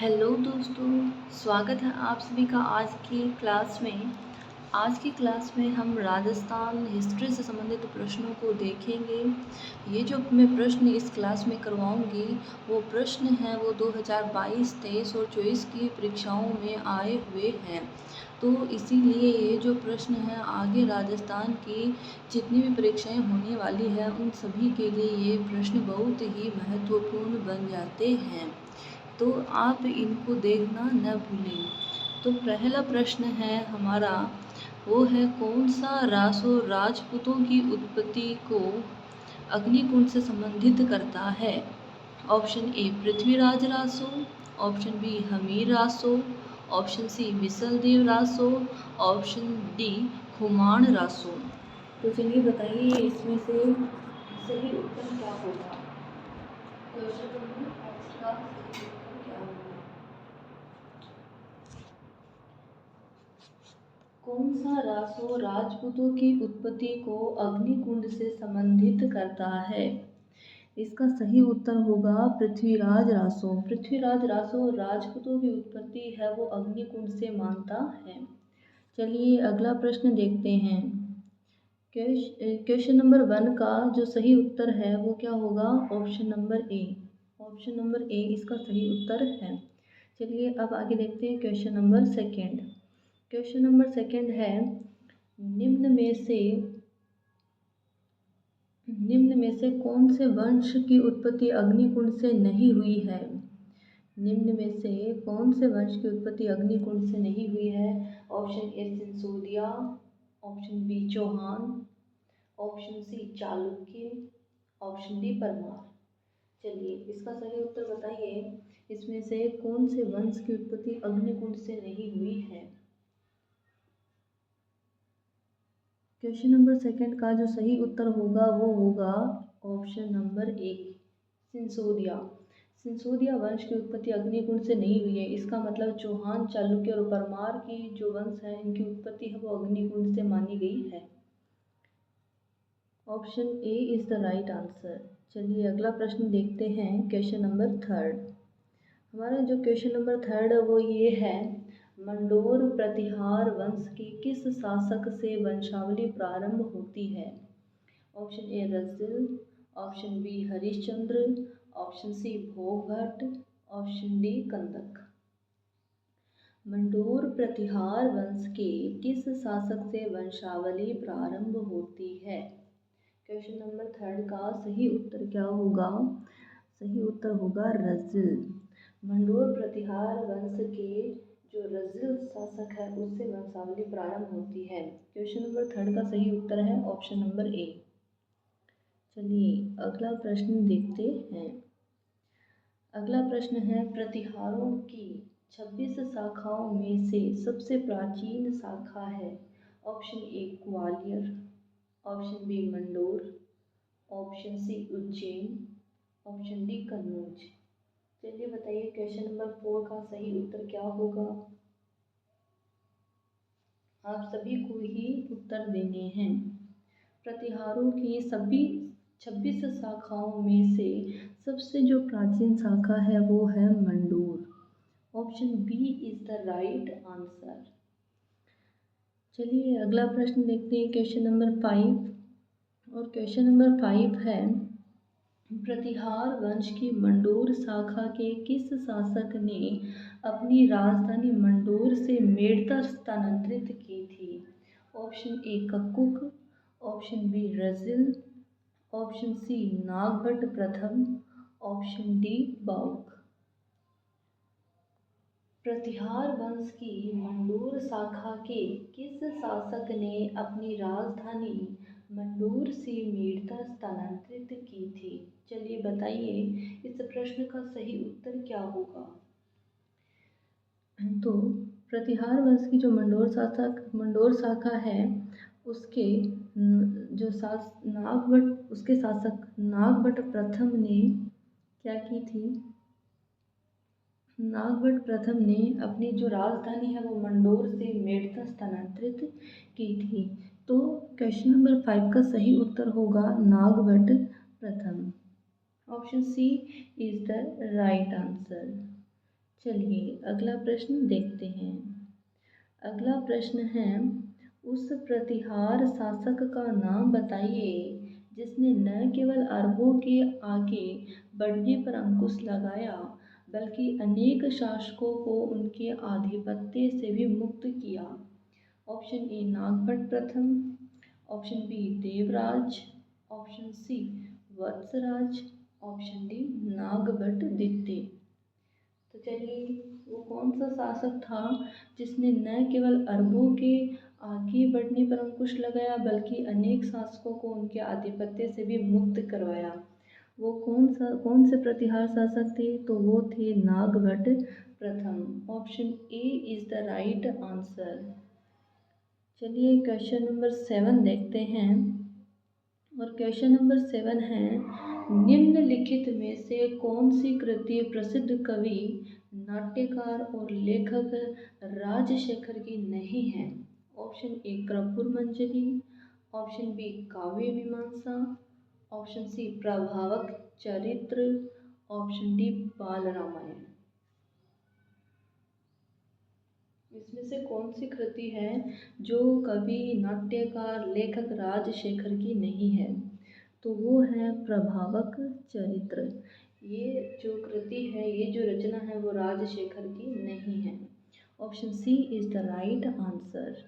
Hello दोस्तों, स्वागत है आप सभी का आज की क्लास में। आज की क्लास में हम राजस्थान हिस्ट्री से संबंधित प्रश्नों को देखेंगे। ये जो मैं प्रश्न इस क्लास में करवाऊंगी वो प्रश्न हैं वो 2022, 23 और 24 की परीक्षाओं में आए हुए हैं। तो इसीलिए ये जो प्रश्न हैं आगे राजस्थान की जितनी भी परीक्षाएं होने वाली हैं उन सभी के लिए ये प्रश्न बहुत ही महत्वपूर्ण बन जाते हैं। तो आप इनको देखना न भूलें। तो पहला प्रश्न है हमारा, वो है कौन सा रासो राजपूतों की उत्पत्ति को अग्निकुंड से संबंधित करता है। Option A Prithviraj Raso, option B Hammir Raso, option C Bisaldev Raso, option D Khuman Raso. तो चलिए बताइए इसमें से सही उत्तर क्या होगा। क्वेश्चन नंबर का सही उत्तर क्या होगा। कौन सा रासो राजपूतों की उत्पत्ति को अग्निकुंड से संबंधित करता है। इसका सही उत्तर होगा पृथ्वीराज रासो। पृथ्वीराज रासो राजपूतों की उत्पत्ति है वो अग्निकुंड से मानता है। चलिए अगला प्रश्न देखते हैं। क्वेश्चन नंबर 1 का जो सही उत्तर है वो क्या होगा। Option number A. Option number A इसका सही उत्तर है। चलिए अब आगे देखते हैं क्वेश्चन नंबर 2। क्वेश्चन नंबर 2 है, निम्न में से कौन से वंश की उत्पत्ति अग्निकुंड से नहीं हुई है। निम्न में से कौन से वंश की उत्पत्ति अग्निकुंड से नहीं हुई है। Option A Sisodia, option B Chauhan, option C Chalukya, option D Parmar. चलिए इसका सही उत्तर बताइए, इसमें से कौन से वंश की उत्पत्ति अग्निकुंड से नहीं हुई है। क्वेश्चन नंबर 2 का जो सही उत्तर होगा वो होगा ऑप्शन नंबर ए सिंसोदिया। सिंसोदिया वंश की उत्पत्ति अग्निकुंड से नहीं हुई है। इसका मतलब चौहान, चालुक्य और परमार की जो वंश है इनकी उत्पत्ति है वो अग्निकुंड से मानी गई है। Option A is the right answer. चलिए अगला प्रश्न देखते हैं। Question number 3। हमारा जो क्वेश्चन नंबर 3 है वो ये है, मंडोर प्रतिहार वंश के किस शासक से वंशावली प्रारंभ होती है। Option A Rajil, option B Harishchandra, option C Bhogbhatt, option D Kandak. Mandore Pratihara वंश के किस शासक से वंशावली प्रारंभ होती है। क्वेश्चन नंबर 3 का सही उत्तर क्या होगा। सही उत्तर होगा रजिल। मंडोर प्रतिहार वंश के जो रजिल शासक है उससे वंशावली प्रारंभ होती है। क्वेश्चन नंबर 3 का सही उत्तर है ऑप्शन नंबर ए। चलिए अगला प्रश्न देखते हैं। अगला प्रश्न है, प्रतिहारों की 26 शाखाओं में से सबसे प्राचीन शाखा है। Option A Gwalior, option B Mandore, option C Ujjain, option D Kannauj. चलिए बताइए क्वेश्चन नंबर 4 का सही उत्तर क्या होगा। आप सभी को ही उत्तर देने हैं। प्रतिहारों की सभी 26 शाखाओं में से सबसे जो प्राचीन शाखा है वो है Mandore. Option B is the right answer. चलिए अगला प्रश्न देखते हैं क्वेश्चन नंबर 5। और क्वेश्चन नंबर 5 है, प्रतिहार वंश की मंडोर शाखा के किस शासक ने अपनी राजधानी मंडोर से मेड़ता स्थानांतरित की थी। Option A Kakkuk, option B Rajil, option C Nagabhata प्रथम, ऑप्शन डी बाउक। प्रतिहार वंश की मंडोर शाखा के किस शासक ने अपनी राजधानी मंडोर से मेड़ता स्थानांतरित की थी। चलिए बताइए इस प्रश्न का सही उत्तर क्या होगा। तो प्रतिहार वंश की जो मंडोर शाखा है उसके उसके शासक नागभट्ट प्रथम ने क्या की थी। नागभट्ट प्रथम ने अपनी जो राजधानी है वो मंडोर से मेड़ता स्थानांतरित की थी। तो क्वेश्चन नंबर 5 का सही उत्तर होगा नागभट्ट प्रथम। Option C is the right answer. चलिए अगला प्रश्न देखते हैं। अगला प्रश्न है, उस प्रतिहार शासक का नाम बताइए जिसने न केवल अरबों के आगे बढ़ने पर अंकुश लगाया बल्कि अनेक शासकों को उनके आधिपत्य से भी मुक्त किया। ऑप्शन ए नागभट्ट प्रथम, option B Devraj, option C Vatsraj, option D Nagabhata द्वितीय। तो चलिए वो कौन सा शासक था जिसने न केवल अरबों के आगे बढ़ने पर अंकुश लगाया बल्कि अनेक शासकों को उनके आधिपत्य से भी मुक्त करवाया। वो कौन से प्रतिहार शासक थे? तो वो थे नागभट्ट प्रथम। Option A is the right answer. चलिए क्वेश्चन नंबर 7 देखते हैं। और क्वेश्चन नंबर 7 है, निम्नलिखित में से कौन सी कृति प्रसिद्ध कवि, नाट्यकार और लेखक राजशेखर की नहीं है? ऑप्शन ए कर्पूर मंजरी, ऑप्शन बी काव्य मीमांसा, ऑप्शन सी प्रभावक चरित्र, ऑप्शन डी बाल रामायण। इसमें से कौन सी कृति है जो कवि, नाट्यकार, लेखक राजशेखर की नहीं है? तो वो है प्रभावक चरित्र। ये जो कृति है, ये जो रचना है वो राजशेखर की नहीं है। Option C is the right answer.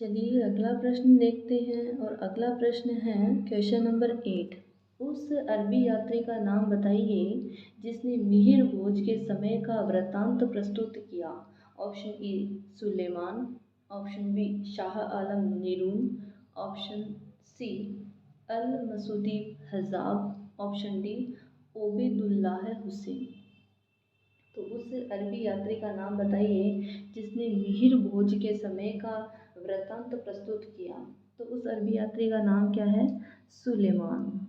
चलिए अगला प्रश्न देखते हैं। और अगला प्रश्न है क्वेश्चन नंबर 8। उस अरबी यात्री का नाम बताइए जिसने मिहिर भोज के समय का वृत्तांत प्रस्तुत किया। Option A Sulaiman, option B Shah Alam Nirun, option C Al Masudi Hajab, option D Obaidullah Hussain. तो उस अरबी यात्री का नाम बताइए जिसने मिहिर भोज के समय का वृत्तांत प्रस्तुत किया। तो उस अरबी यात्री का नाम क्या है? Sulaiman.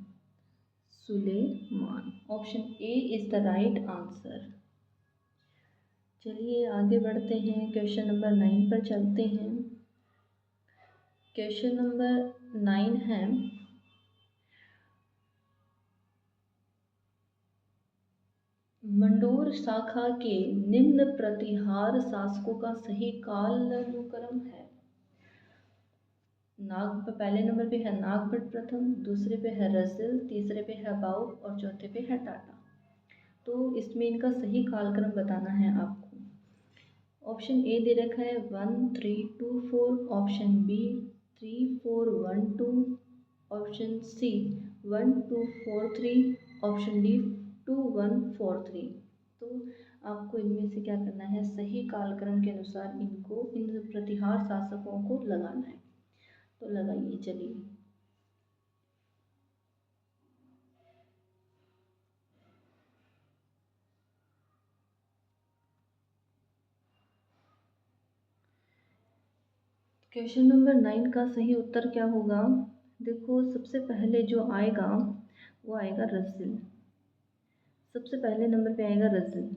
Sulaiman. Option A is the right answer. चलिए आगे बढ़ते हैं, क्वेश्चन नंबर 9 पर चलते हैं। क्वेश्चन नंबर 9 है, मंडोर शाखा के निम्न प्रतिहार शासकों का सही कालानुक्रम है। पहले नंबर पे है नागभट्ट प्रथम, दूसरे पे है रजिल, तीसरे पे है बाउक और चौथे पे है टाटा। तो इसमें इनका सही कालक्रम बताना है आपको। ऑप्शन ए दे रखा है 1 3 2 4, option B 3 4 1 2, option C 1 2 4 3, option D 2 1 4 3। तो आपको इनमें से क्या करना है? सही कालक्रम के अनुसार इनको, इन प्रतिहार शासकों को लगाना है। तो लगाइए चलिए। क्वेश्चन नंबर 9 का सही उत्तर क्या होगा? देखो सबसे पहले जो आएगा वो आएगा रजिल। सबसे पहले नंबर पे आएगा रजिल,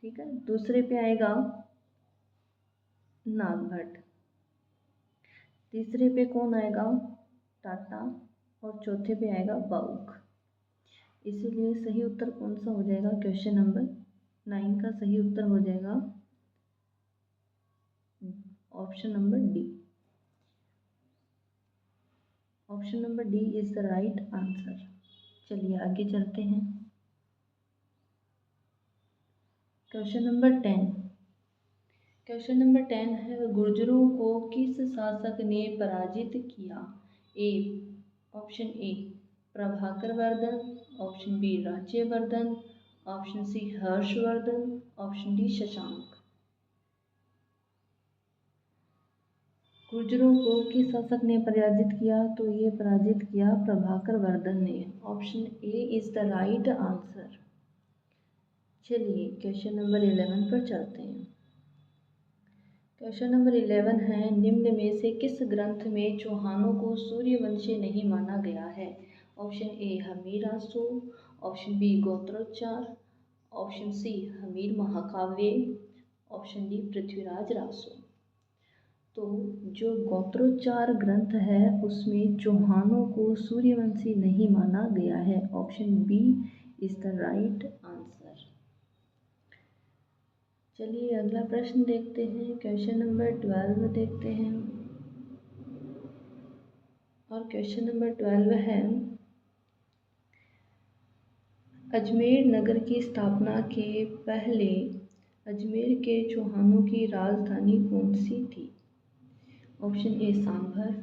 ठीक है। दूसरे पे आएगा नागभट्ट, तीसरे पे कौन आएगा? टाटा, और चौथे पे आएगा बाउक। इसीलिए सही उत्तर कौन सा हो जाएगा? क्वेश्चन नंबर 9 का सही उत्तर हो जाएगा option number D. Option number D is the right answer. चलिए आगे चलते हैं। Question number 10। क्वेश्चन नंबर 10 है, गुर्जरों को किस शासक ने पराजित किया? A option A Prabhakar Vardhan, option B Rajyavardhan, option C Harshavardhan, option D Shashank. गुर्जरों को किस शासक ने पराजित किया? तो ये पराजित किया प्रभाकर वर्धन ने। Option A is the right answer. चलिए क्वेश्चन नंबर 11 पर चलते हैं। क्वेश्चन नंबर 11 है, निम्न में से किस ग्रंथ में चौहानों को सूर्यवंशी नहीं माना गया है? Option A Hammir Asu, option B Gotrochar, option C Hammir Mahakavya, option D Prithviraj Raso. तो जो गोत्रोच्चार ग्रंथ है उसमें चौहानों को सूर्यवंशी नहीं माना गया है। Option B is the right answer. चलिए अगला प्रश्न देखते हैं। क्वेश्चन नंबर 12 देखते हैं। और क्वेश्चन नंबर 12 है, अजमेर नगर की स्थापना के पहले अजमेर के चौहानों की राजधानी कौन सी थी? Option A Sambhar,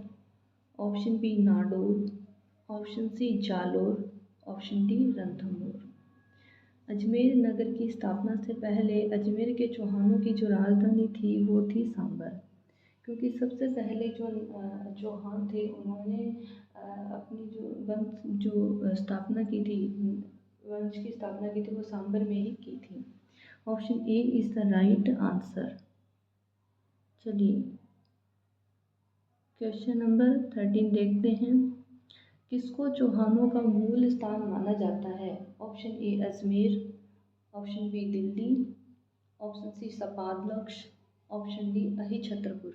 option B Nadol, option C Jalore, option D Ranthambore. Ajmer नगर की स्थापना से पहले अजमेर के चौहानों की जो राजधानी थी वो थी सांभर, क्योंकि सबसे पहले जो चौहान थे उन्होंने अपनी जो वंश जो स्थापना की थी, वंश की स्थापना की थी, वो सांभर में ही की थी। Option A is the right answer. चलिए क्वेश्चन नंबर 13 देखते हैं। किसको चौहानों का मूल स्थान माना जाता है? Option A Ajmer, option B Delhi, option C Sapadalaksha, option D Ahichhatrapur.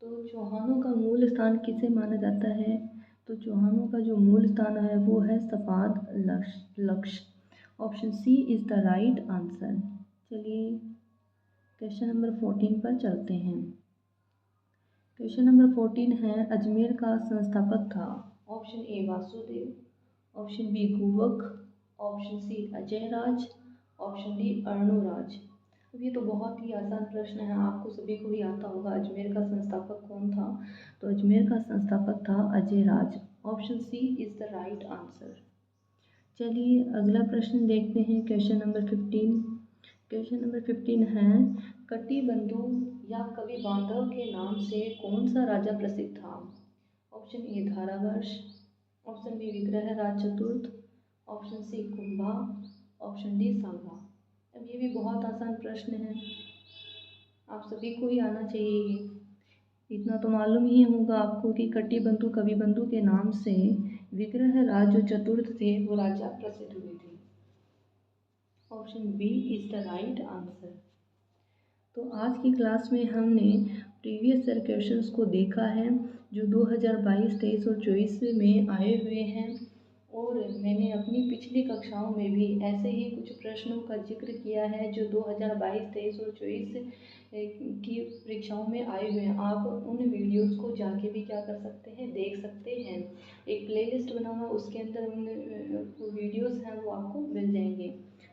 तो चौहानों का मूल स्थान किसे माना जाता है? तो चौहानों का जो मूल स्थान है वो है Sapadalaksha. Option C is the right answer. चलिए क्वेश्चन नंबर 14 पर चलते हैं। क्वेश्चन नंबर 14 है, अजमेर का संस्थापक था? Option A Vasudev, option B Guvak, option C Ajayraj, option D Arnoraj. अब ये तो बहुत ही आसान प्रश्न है, आपको सभी को ही आता होगा। अजमेर का संस्थापक कौन था? तो अजमेर का संस्थापक था Ajayaraj. Option C is the right answer. चलिए अगला प्रश्न देखते हैं। Question number 15। क्वेश्चन नंबर 15 है, कटिबंधु या कवि बांधव के नाम से कौन सा राजा प्रसिद्ध था? Option A Dharavarsh, option B Vigraharaj चतुर्थ, option C Kumbha, option D Sambha. अब ये भी बहुत आसान प्रश्न है, आप सभी को ही आना चाहिए ये। इतना तो मालूम ही होगा आपको कि कटिबंधु कविबंधु के नाम से विग्रहराज जो चतुर्थ थे वो राजा प्रसिद्ध हुए थे। Option B is the right answer. तो आज की क्लास में हमने प्रीवियस ईयर क्वेश्चंस को देखा है जो 2022, 23 और 24 में आए हुए हैं, और मैंने अपनी पिछली कक्षाओं में भी ऐसे ही कुछ प्रश्नों का जिक्र किया है जो 2022, 23 और 24 की परीक्षाओं में आए हुए हैं। आप उन वीडियोस को जाके भी क्या कर सकते हैं, देख सकते हैं। एक प्लेलिस्ट बना हुआ, उसके अंदर उन वीडियोस हैं वो आपको मिल जाएंगे।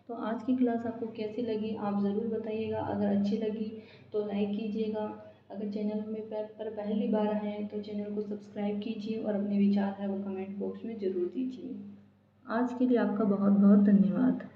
तो आज की क्लास आपको कैसी लगी आप ज़रूर बताइएगा। अगर अच्छी लगी तो लाइक कीजिएगा। अगर चैनल में पर पहली बार आए हैं तो चैनल को सब्सक्राइब कीजिए और अपने विचार है वो कमेंट बॉक्स में ज़रूर दीजिए। आज के लिए आपका बहुत बहुत धन्यवाद।